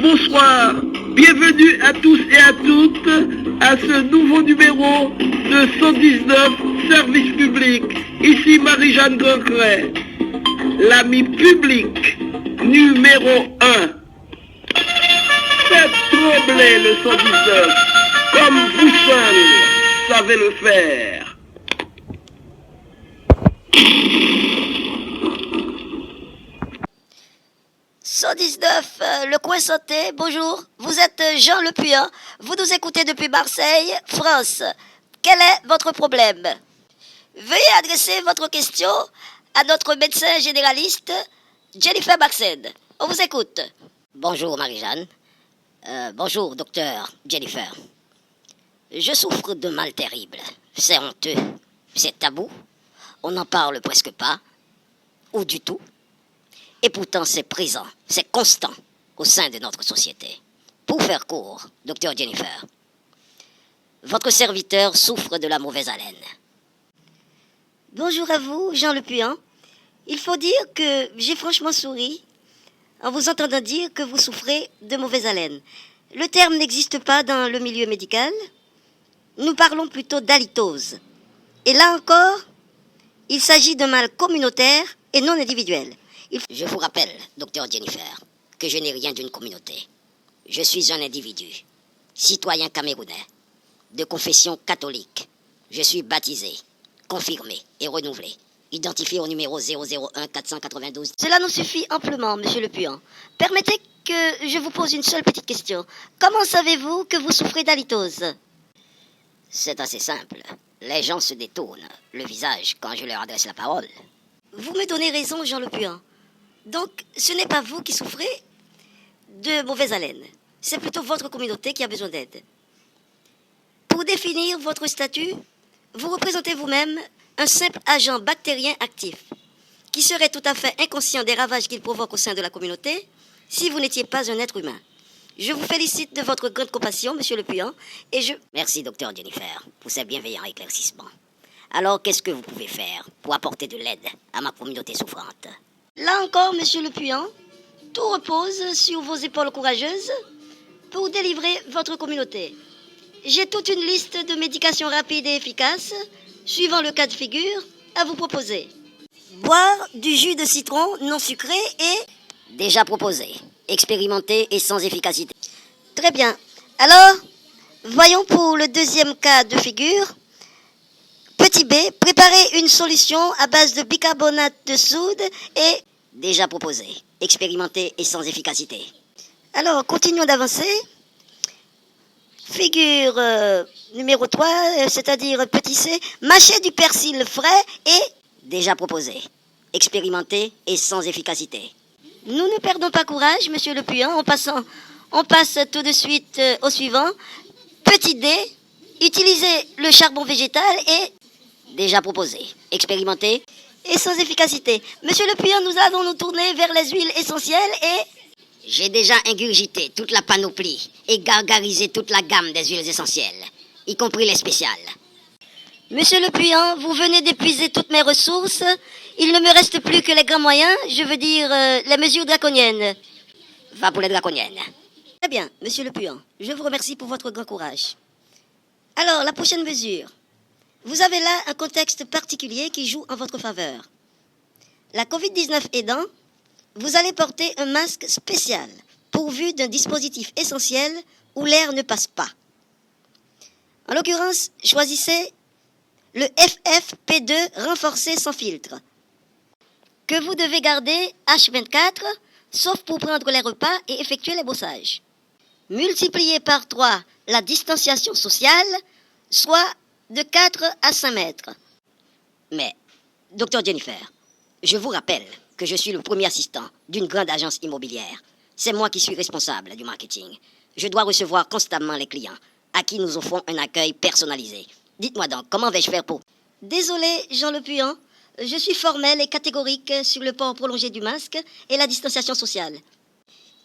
Bonsoir, bienvenue à tous et à toutes à ce nouveau numéro de 119 Service Public. Ici Marie-Jeanne Grandcret, l'ami public numéro 1. Faites trembler le 119 comme vous seuls savez le faire. Le coin santé, bonjour. Vous êtes Jean Le Puyan. Vous nous écoutez depuis Marseille, France. Quel est votre problème? Veuillez adresser votre question à notre médecin généraliste, Jennifer Baxen. On vous écoute. Bonjour Marie-Jeanne. Bonjour docteur Jennifer. Je souffre de mal terrible. C'est honteux. C'est tabou. On n'en parle presque pas. Ou du tout. Et pourtant, c'est présent, c'est constant au sein de notre société. Pour faire court, docteur Jennifer, votre serviteur souffre de la mauvaise haleine. Bonjour à vous, Jean Le Puyan. Il faut dire que j'ai franchement souri en vous entendant dire que vous souffrez de mauvaise haleine. Le terme n'existe pas dans le milieu médical. Nous parlons plutôt d'halitose. Et là encore, il s'agit d'un mal communautaire et non individuel. Je vous rappelle, docteur Jennifer, que je n'ai rien d'une communauté. Je suis un individu, citoyen camerounais, de confession catholique. Je suis baptisé, confirmé et renouvelé, identifié au numéro 001 492. Cela nous suffit amplement, monsieur Le Puyan. Permettez que je vous pose une seule petite question. Comment savez-vous que vous souffrez d'halitose? C'est assez simple. Les gens se détournent le visage quand je leur adresse la parole. Vous me donnez raison, Jean Le Puyan. Donc, ce n'est pas vous qui souffrez de mauvaise haleine. C'est plutôt votre communauté qui a besoin d'aide. Pour définir votre statut, vous représentez vous-même un simple agent bactérien actif, qui serait tout à fait inconscient des ravages qu'il provoque au sein de la communauté si vous n'étiez pas un être humain. Je vous félicite de votre grande compassion, monsieur Le Puyan, et je... Merci, docteur Jennifer, pour ces bienveillants éclaircissements. Alors, qu'est-ce que vous pouvez faire pour apporter de l'aide à ma communauté souffrante? Là encore, monsieur Le Puyan, tout repose sur vos épaules courageuses pour délivrer votre communauté. J'ai toute une liste de médications rapides et efficaces, suivant le cas de figure, à vous proposer. Boire du jus de citron non sucré et... Déjà proposé, expérimenté et sans efficacité. Très bien. Alors, voyons pour le deuxième cas de figure. Petit B, préparez une solution à base de bicarbonate de soude et... Déjà proposé, expérimenté et sans efficacité. Alors, continuons d'avancer. Figure numéro 3, c'est-à-dire petit C, mâcher du persil frais et... Déjà proposé, expérimenté et sans efficacité. Nous ne perdons pas courage, monsieur Le Puyan, on passe tout de suite au suivant. Petit D, utilisez le charbon végétal et... Déjà proposé, expérimenté et sans efficacité. Monsieur Le Puyan, nous allons nous tourner vers les huiles essentielles et... J'ai déjà ingurgité toute la panoplie et gargarisé toute la gamme des huiles essentielles, y compris les spéciales. Monsieur Le Puyan, vous venez d'épuiser toutes mes ressources. Il ne me reste plus que les grands moyens, je veux dire les mesures draconiennes. Va pour les draconiennes. Très bien, monsieur Le Puyan, je vous remercie pour votre grand courage. Alors, la prochaine mesure. Vous avez là un contexte particulier qui joue en votre faveur. La Covid-19 aidant, vous allez porter un masque spécial pourvu d'un dispositif essentiel où l'air ne passe pas. En l'occurrence, choisissez le FFP2 renforcé sans filtre, que vous devez garder H24, sauf pour prendre les repas et effectuer les bossages. Multipliez par 3 la distanciation sociale, soit de 4 à 5 mètres. Mais, docteur Jennifer, je vous rappelle que je suis le premier assistant d'une grande agence immobilière. C'est moi qui suis responsable du marketing. Je dois recevoir constamment les clients, à qui nous offrons un accueil personnalisé. Dites-moi donc, comment vais-je faire pour... Désolé, Jean Le Puyan, je suis formel et catégorique sur le port prolongé du masque et la distanciation sociale.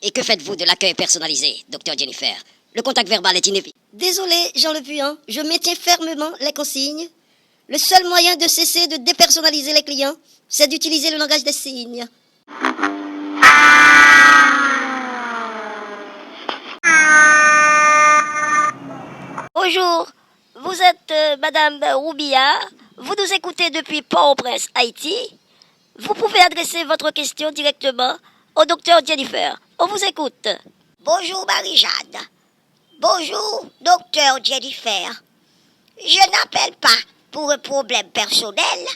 Et que faites-vous de l'accueil personnalisé, docteur Jennifer? Le contact verbal est inévitable. Désolé, Jean Le Puyan, je maintiens fermement les consignes. Le seul moyen de cesser de dépersonnaliser les clients, c'est d'utiliser le langage des signes. Bonjour, vous êtes Madame Roubillard, vous nous écoutez depuis Port-au-Prince, Haïti. Vous pouvez adresser votre question directement au docteur Jennifer. On vous écoute. Bonjour Marie-Jeanne. Bonjour docteur Jennifer. Je n'appelle pas pour un problème personnel,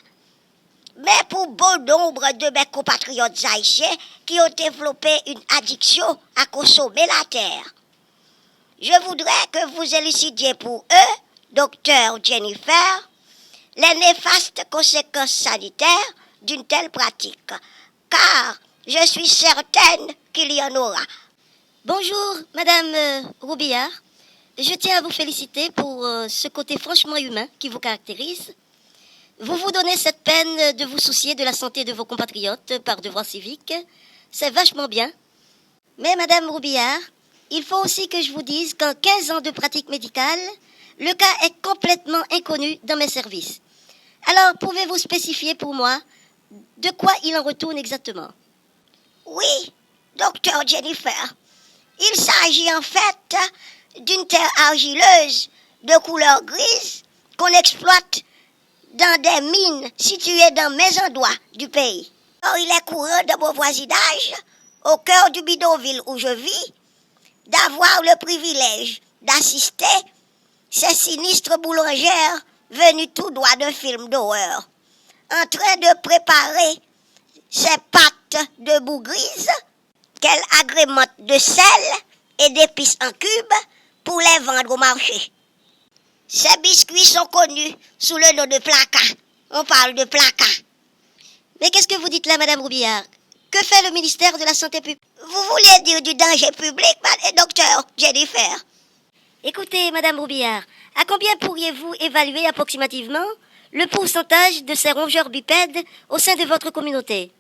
mais pour bon nombre de mes compatriotes haïtiens qui ont développé une addiction à consommer la terre. Je voudrais que vous élucidiez pour eux, docteur Jennifer, les néfastes conséquences sanitaires d'une telle pratique, car je suis certaine qu'il y en aura. Bonjour, Madame Roubillard. Je tiens à vous féliciter pour ce côté franchement humain qui vous caractérise. Vous vous donnez cette peine de vous soucier de la santé de vos compatriotes par devoir civique. C'est vachement bien. Mais Madame Roubillard, il faut aussi que je vous dise qu'en 15 ans de pratique médicale, le cas est complètement inconnu dans mes services. Alors, pouvez-vous spécifier pour moi de quoi il en retourne exactement? Oui, docteur Jennifer. Il s'agit en fait d'une terre argileuse de couleur grise qu'on exploite dans des mines situées dans mes endroits du pays. Or, il est courant dans mon voisinage, au cœur du bidonville où je vis, d'avoir le privilège d'assister ces sinistres boulangères venues tout droit d'un film d'horreur, en train de préparer ces pâtes de boue grise qu'elles agrémentent de sel et d'épices en cubes pour les vendre au marché. Ces biscuits sont connus sous le nom de placas. On parle de placas. Mais qu'est-ce que vous dites là, Madame Roubillard? Que fait le ministère de la Santé publique? Vous vouliez dire du danger public, docteur Jennifer? Écoutez, Madame Roubillard, à combien pourriez-vous évaluer approximativement le pourcentage de ces rongeurs bipèdes au sein de votre communauté?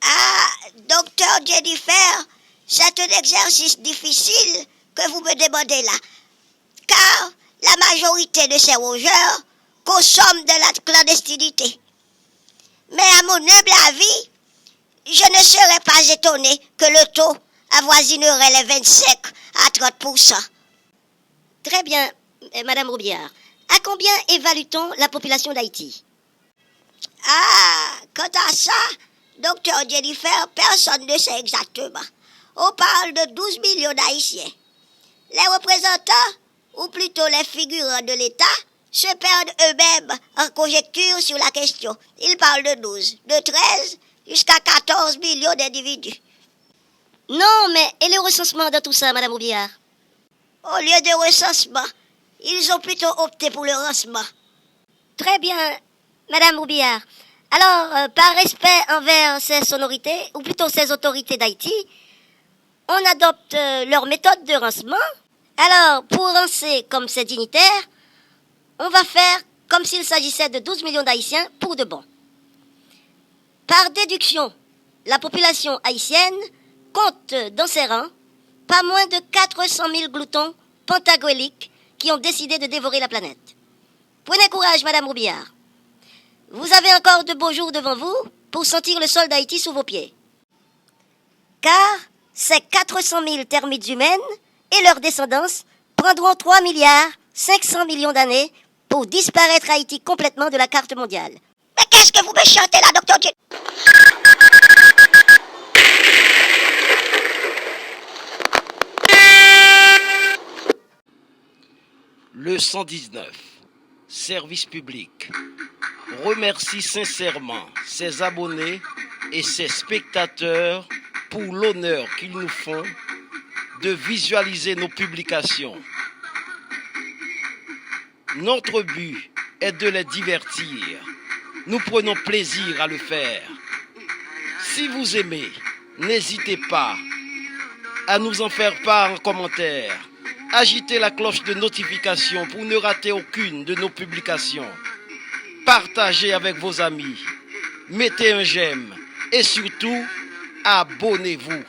Ah, docteur Jennifer, c'est un exercice difficile que vous me demandez là, car la majorité de ces rongeurs consomment de la clandestinité. Mais à mon humble avis, je ne serais pas étonné que le taux avoisinerait les 25 à 30%. Très bien, Madame Roubillard. À combien évalue-t-on la population d'Haïti? Ah, quant à ça, docteur Jennifer, personne ne sait exactement. On parle de 12 millions d'Haïtiens. Les représentants, ou plutôt les figurants de l'État, se perdent eux-mêmes en conjecture sur la question. Ils parlent de 12, de 13 jusqu'à 14 millions d'individus. Non, mais et le recensement dans tout ça, Madame Roubillard? Au lieu de recensement, ils ont plutôt opté pour le lancement. Très bien, Madame Roubillard. Alors, par respect envers ces sonorités, ou plutôt ces autorités d'Haïti, on adopte leur méthode de rancement. Alors, pour rancer comme ces dignitaires, on va faire comme s'il s'agissait de 12 millions d'Haïtiens pour de bon. Par déduction, la population haïtienne compte dans ses rangs pas moins de 400 000 gloutons pentagoliques qui ont décidé de dévorer la planète. Prenez courage, Madame Roubillard. Vous avez encore de beaux jours devant vous pour sentir le sol d'Haïti sous vos pieds. Car ces 400 000 termites humaines et leurs descendants prendront 3 milliards 500 millions d'années pour disparaître Haïti complètement de la carte mondiale. Mais qu'est-ce que vous me chantez là, docteur Jen? Le 119, service public, remercie sincèrement ses abonnés et ses spectateurs pour l'honneur qu'ils nous font de visualiser nos publications. Notre but est de les divertir. Nous prenons plaisir à le faire. Si vous aimez, n'hésitez pas à nous en faire part en commentaire. Agitez la cloche de notification pour ne rater aucune de nos publications. Partagez avec vos amis. Mettez un j'aime et surtout, abonnez-vous.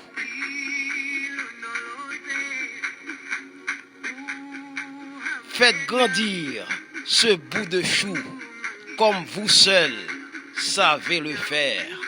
Faites grandir ce bout de chou comme vous seul savez le faire.